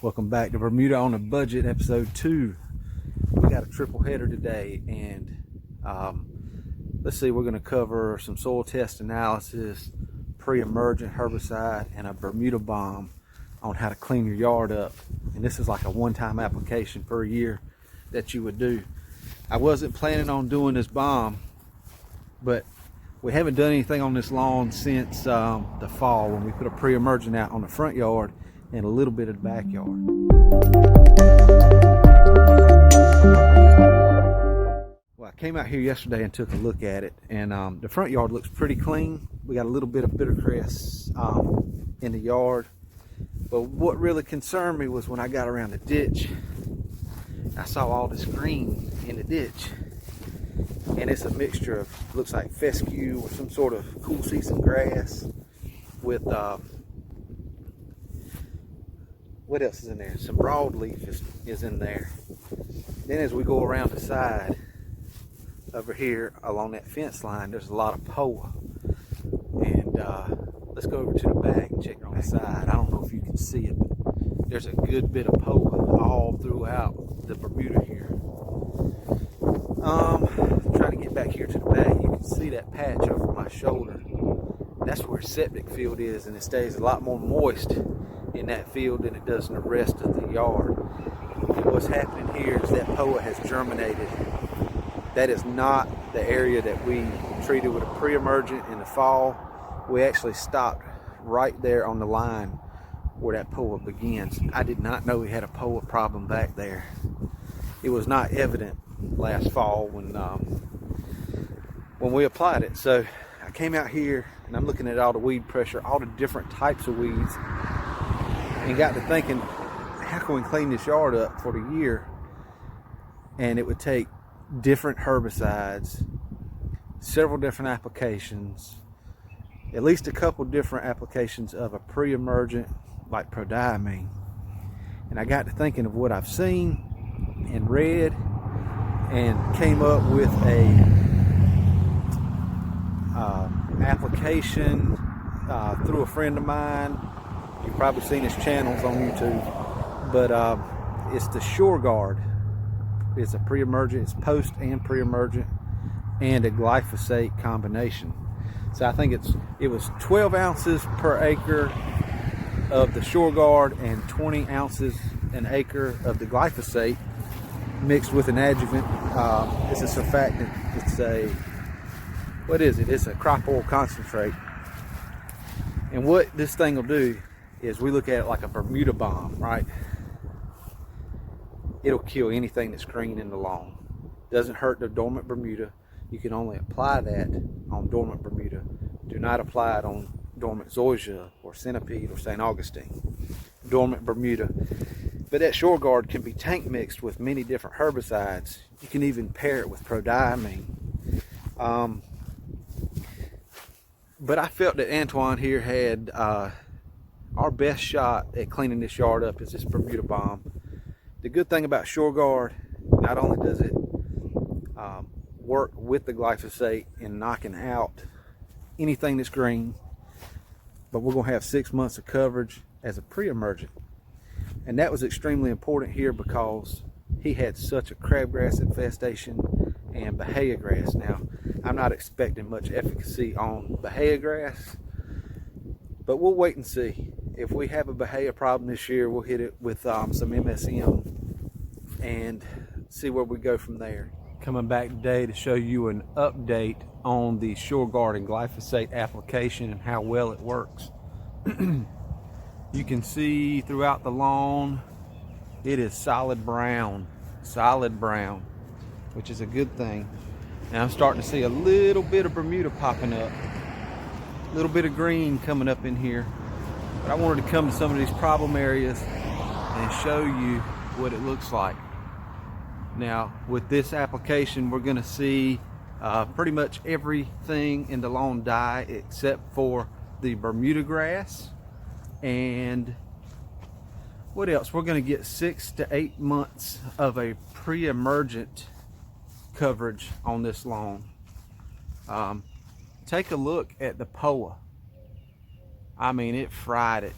Welcome back to Bermuda on a Budget, episode 2. We got a triple header today, and let's see, we're going to cover some soil test analysis, pre-emergent herbicide, and a Bermuda bomb on how to clean your yard up. And this is like a one-time application per year that you would do. I wasn't planning on doing this bomb, but we haven't done anything on this lawn since the fall, when we put a pre-emergent out on the front yard and a little bit of the backyard. Well, I came out here yesterday and took a look at it, and the front yard looks pretty clean. We got a little bit of bittercress in the yard, but what really concerned me was when I got around the ditch, I saw all this green in the ditch, and it's a mixture of, looks like fescue or some sort of cool season grass with what else is in there? Some broadleaf is in there. Then as we go around the side over here along that fence line, there's a lot of POA. And let's go over to the back and check on the side. I don't know if you can see it, but there's a good bit of POA all throughout the Bermuda here. Trying to get back here to the back, you can see that patch over my shoulder. That's where septic field is, and it stays a lot more moist in that field than it does in the rest of the yard. And what's happening here is that POA has germinated. That is not the area that we treated with a pre-emergent in the fall. We actually stopped right there on the line where that POA begins. I did not know we had a POA problem back there. It was not evident last fall when we applied it. So I came out here and I'm looking at all the weed pressure, all the different types of weeds, and got to thinking, how can we clean this yard up for the year? And it would take different herbicides, several different applications, at least a couple different applications of a pre-emergent like Prodiamine. And I got to thinking of what I've seen and read, and came up with a application through a friend of mine. You've probably seen his channels on YouTube, but it's the Sureguard. It's a pre-emergent, it's post and pre-emergent, and a glyphosate combination. So I think it was 12 ounces per acre of the Sureguard and 20 ounces an acre of the glyphosate mixed with an adjuvant. It's a surfactant. It's a, what is it? It's a crop oil concentrate. And what this thing will do is, we look at it like a Bermuda bomb, right? It'll kill anything that's green in the lawn. Doesn't hurt the dormant Bermuda. You can only apply that on dormant Bermuda. Do not apply it on dormant zoysia or centipede or St. Augustine. Dormant Bermuda. But that Sureguard can be tank mixed with many different herbicides. You can even pair it with Prodiamine. But I felt that Antoine here had our best shot at cleaning this yard up is this Bermuda bomb. The good thing about Sureguard, not only does it work with the glyphosate in knocking out anything that's green, but we're going to have 6 months of coverage as a pre-emergent. And that was extremely important here because he had such a crabgrass infestation and Bahia grass. Now, I'm not expecting much efficacy on Bahia grass, but we'll wait and see. If we have a Bahia problem this year, we'll hit it with some MSM and see where we go from there. Coming back today to show you an update on the Sureguard and glyphosate application and how well it works. You can see throughout the lawn, it is solid brown, which is a good thing. Now I'm starting to see a little bit of Bermuda popping up, a little bit of green coming up in here. But I wanted to come to some of these problem areas and show you what it looks like. Now, with this application, we're going to see pretty much everything in the lawn die except for the Bermuda grass. And what else? We're going to get 6 to 8 months of a pre-emergent coverage on this lawn. Take a look at the POA. I mean, it fried it.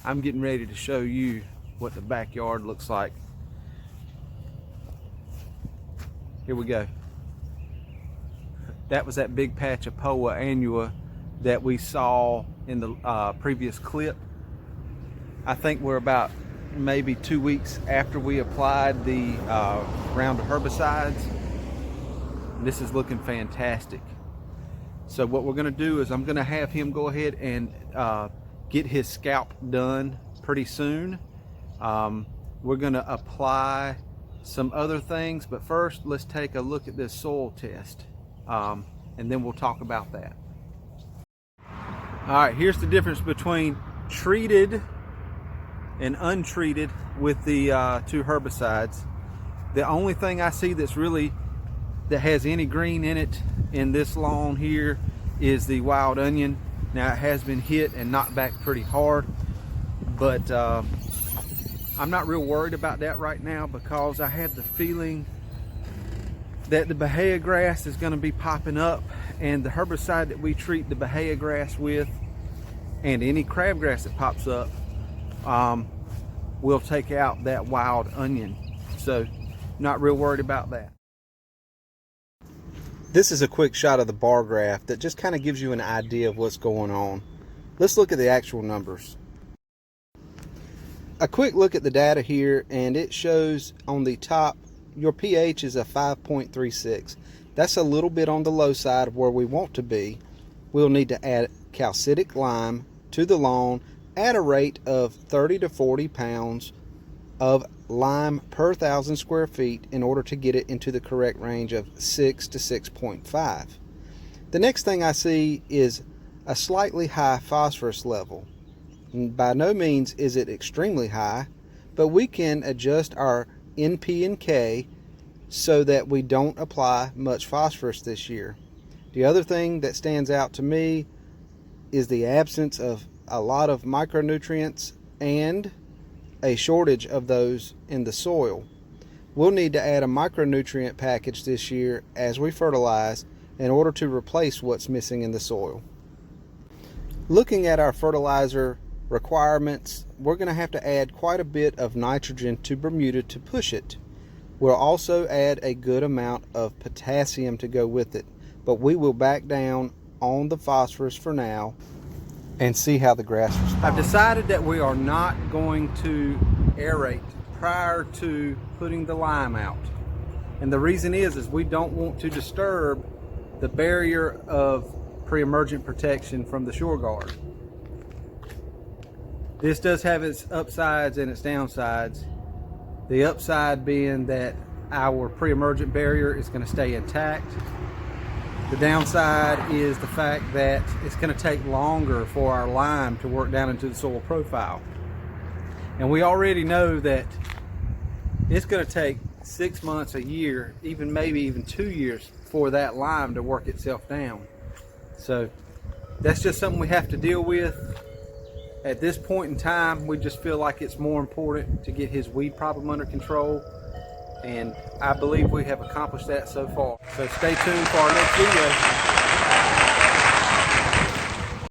I'm getting ready to show you what the backyard looks like. Here we go. That was that big patch of Poa annua that we saw in the previous clip. I think we're about maybe 2 weeks after we applied the round of herbicides. This is looking fantastic. So what we're gonna do is I'm gonna have him go ahead and get his scalp done pretty soon. We're gonna apply some other things, but first let's take a look at this soil test, and then we'll talk about that. All right, here's the difference between treated and untreated with the 2 herbicides. The only thing I see that has any green in it in this lawn here is the wild onion. Now it has been hit and knocked back pretty hard, but I'm not real worried about that right now, because I have the feeling that the Bahia grass is going to be popping up, and the herbicide that we treat the Bahia grass with and any crabgrass that pops up will take out that wild onion. So not real worried about that. This is a quick shot of the bar graph that just kind of gives you an idea of what's going on. Let's look at the actual numbers. A quick look at the data here, and it shows on the top your pH is a 5.36. That's a little bit on the low side of where we want to be. We'll need to add calcitic lime to the lawn at a rate of 30 to 40 pounds of lime per 1,000 square feet in order to get it into the correct range of 6 to 6.5. The next thing I see is a slightly high phosphorus level. By no means is it extremely high, but we can adjust our NP and K so that we don't apply much phosphorus this year. The other thing that stands out to me is the absence of a lot of micronutrients and a shortage of those in the soil. We'll need to add a micronutrient package this year as we fertilize in order to replace what's missing in the soil. Looking at our fertilizer requirements, we're going to have to add quite a bit of nitrogen to Bermuda to push it. We'll also add a good amount of potassium to go with it, but we will back down on the phosphorus for now and see how the grass responds. I've decided that we are not going to aerate prior to putting the lime out. And the reason is we don't want to disturb the barrier of pre-emergent protection from the Sureguard. This does have its upsides and its downsides. The upside being that our pre-emergent barrier is going to stay intact. The downside is the fact that it's going to take longer for our lime to work down into the soil profile. And we already know that it's going to take 6 months, a year, maybe even 2 years for that lime to work itself down. So that's just something we have to deal with. At this point in time, we just feel like it's more important to get his weed problem under control. And I believe we have accomplished that so far. So stay tuned for our next video.